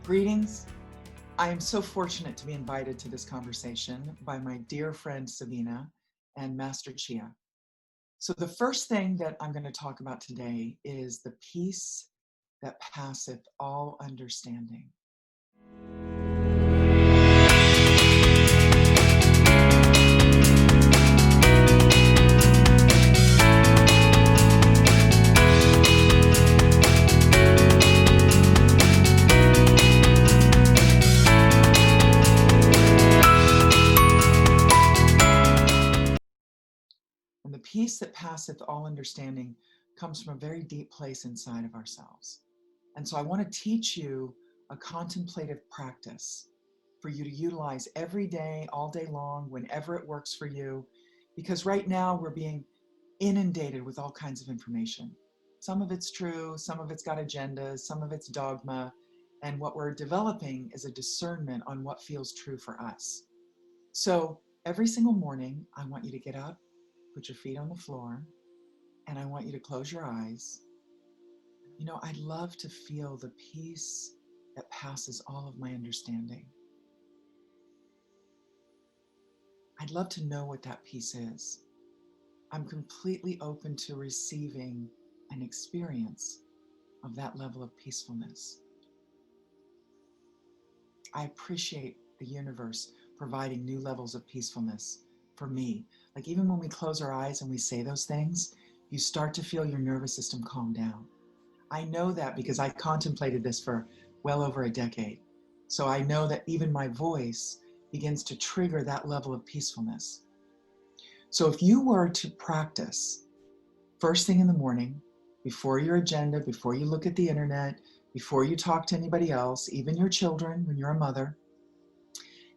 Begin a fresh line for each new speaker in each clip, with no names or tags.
Greetings. I am so fortunate to be invited to this conversation by my dear friend Sabina and Master Chia. So the first thing that I'm going to talk about today is the peace that passeth all understanding. And the peace that passeth all understanding comes from a very deep place inside of ourselves. And so I want to teach you a contemplative practice for you to utilize every day, all day long, whenever it works for you. Because right now we're being inundated with all kinds of information. Some of it's true, some of it's got agendas, some of it's dogma. And what we're developing is a discernment on what feels true for us. So every single morning, I want you to get up, put your feet on the floor, and I want you to close your eyes. You know, I'd love to feel the peace that passes all of my understanding. I'd love to know what that peace is. I'm completely open to receiving an experience of that level of peacefulness. I appreciate the universe providing new levels of peacefulness for me. Like even when we close our eyes and we say those things, you start to feel your nervous system calm down. I know that because I contemplated this for well over a decade. So I know that even my voice begins to trigger that level of peacefulness. So if you were to practice first thing in the morning, before your agenda, before you look at the internet, before you talk to anybody else, even your children when you're a mother,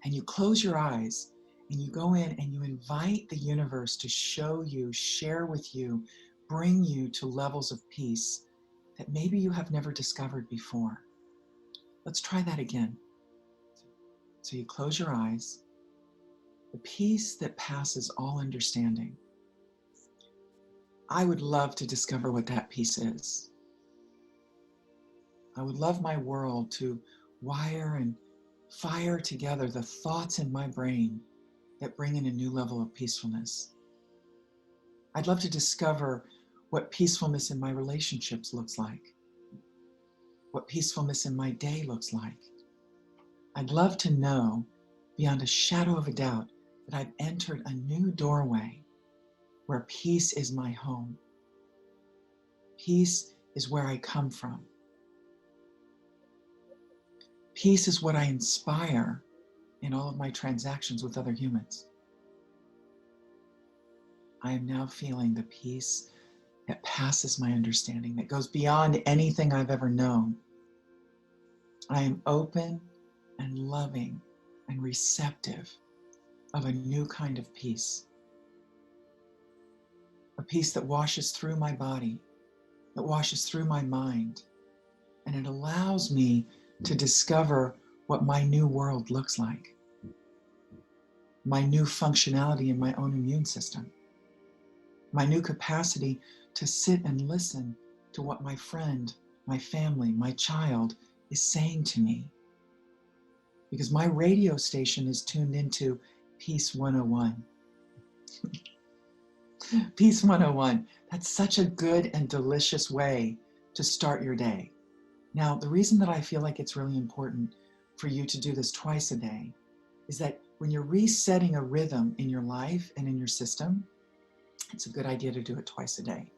and you close your eyes and you go in and you invite the universe to show you, share with you, bring you to levels of peace that maybe you have never discovered before. Let's try that again. So you close your eyes, the peace that passes all understanding. I would love to discover what that peace is. I would love my world to wire and fire together the thoughts in my brain that bring in a new level of peacefulness. I'd love to discover what peacefulness in my relationships looks like, what peacefulness in my day looks like. I'd love to know, beyond a shadow of a doubt, that I've entered a new doorway where peace is my home. Peace is where I come from. Peace is what I inspire in all of my transactions with other humans. I am now feeling the peace that passes my understanding, that goes beyond anything I've ever known. I am open and loving and receptive of a new kind of peace. A peace that washes through my body, that washes through my mind, and it allows me to discover what my new world looks like. My new functionality in my own immune system. My new capacity to sit and listen to what my friend, my family, my child is saying to me. Because my radio station is tuned into Peace 101. Peace 101. That's such a good and delicious way to start your day. Now, the reason that I feel like it's really important for you to do this twice a day is that when you're resetting a rhythm in your life and in your system, it's a good idea to do it twice a day.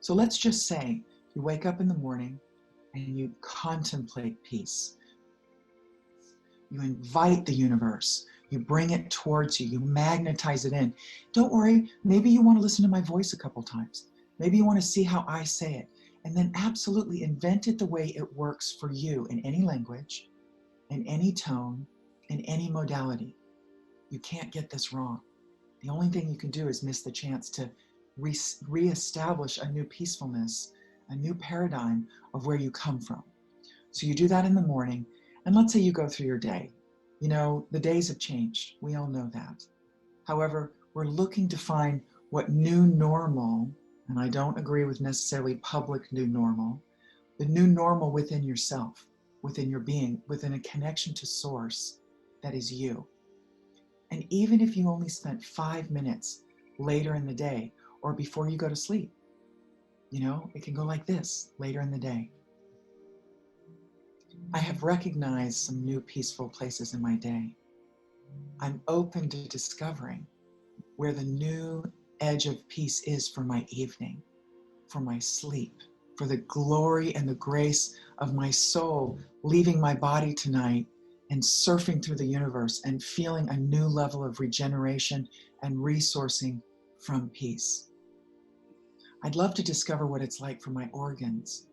So let's just say you wake up in the morning and you contemplate peace. You invite the universe. You bring it towards you. You magnetize it in. Don't worry. Maybe you want to listen to my voice a couple times. Maybe you want to see how I say it. And then absolutely invent it the way it works for you in any language, in any tone, in any modality. You can't get this wrong. The only thing you can do is miss the chance to reestablish a new peacefulness, a new paradigm of where you come from. So you do that in the morning, and let's say you go through your day. You know, the days have changed. We all know that. However, we're looking to find what new normal, and I don't agree with necessarily public new normal, the new normal within yourself, within your being, within a connection to source that is you. And even if you only spent 5 minutes later in the day or before you go to sleep, it can go like this later in the day. I have recognized some new peaceful places in my day. I'm open to discovering where the new edge of peace is for my evening, for my sleep, for the glory and the grace of my soul leaving my body tonight and surfing through the universe and feeling a new level of regeneration and resourcing from peace. I'd love to discover what it's like for my organs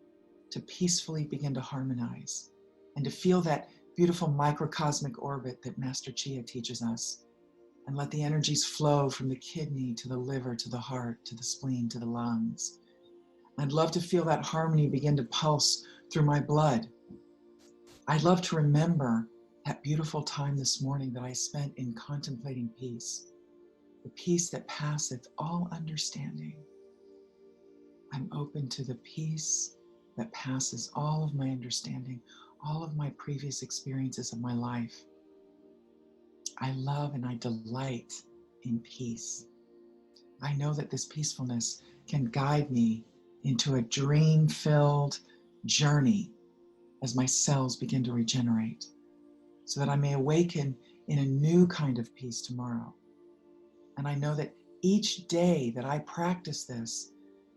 to peacefully begin to harmonize and to feel that beautiful microcosmic orbit that Master Chia teaches us, and let the energies flow from the kidney to the liver, to the heart, to the spleen, to the lungs. I'd love to feel that harmony begin to pulse through my blood. I'd love to remember that beautiful time this morning that I spent in contemplating peace, the peace that passeth all understanding. I'm open to the peace that passes all of my understanding, all of my previous experiences of my life. I love and I delight in peace. I know that this peacefulness can guide me into a dream-filled journey as my cells begin to regenerate, so that I may awaken in a new kind of peace tomorrow. And I know that each day that I practice this,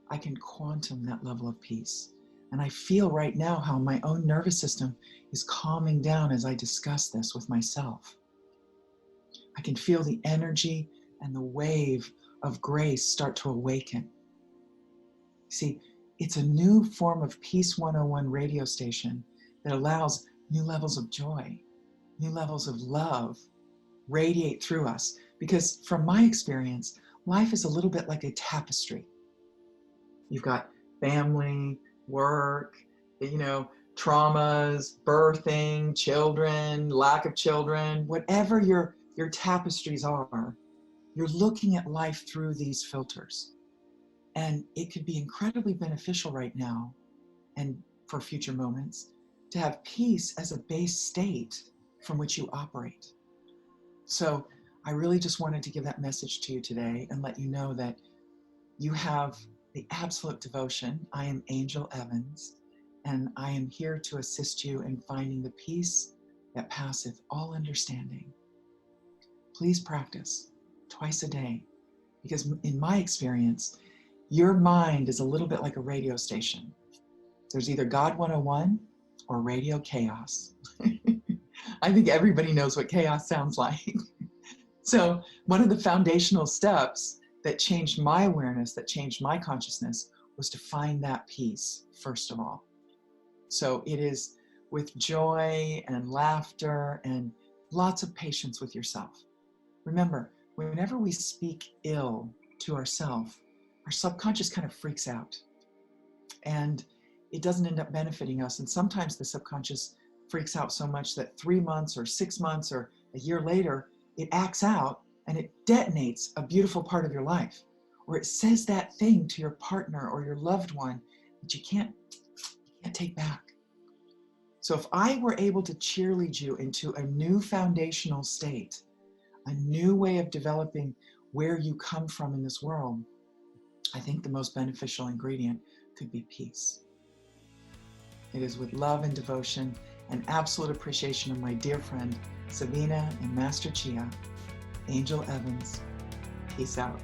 I can quantum that level of peace. And I feel right now how my own nervous system is calming down as I discuss this with myself. I can feel the energy and the wave of grace start to awaken. See, it's a new form of Peace 101 radio station that allows new levels of joy, new levels of love radiate through us. Because from my experience, life is a little bit like a tapestry. You've got family, work, traumas, birthing, children, lack of children, whatever your tapestries are, you're looking at life through these filters. And it could be incredibly beneficial right now and for future moments to have peace as a base state from which you operate. So I really just wanted to give that message to you today and let you know that you have the absolute devotion. I am Angel Evans, and I am here to assist you in finding the peace that passeth all understanding. Please practice twice a day, because in my experience, your mind is a little bit like a radio station. There's either God 101 or radio chaos. I think everybody knows what chaos sounds like. So one of the foundational steps that changed my awareness, that changed my consciousness, was to find that peace, first of all. So it is with joy and laughter and lots of patience with yourself. Remember, whenever we speak ill to ourselves, our subconscious kind of freaks out. And it doesn't end up benefiting us. And sometimes the subconscious freaks out so much that 3 months or 6 months or a year later, it acts out and it detonates a beautiful part of your life. Or it says that thing to your partner or your loved one that you can't take back. So if I were able to cheerlead you into a new foundational state, a new way of developing where you come from in this world, I think the most beneficial ingredient could be peace. It is with love and devotion and absolute appreciation of my dear friend, Sabina and Master Chia, Angel Evans. Peace out.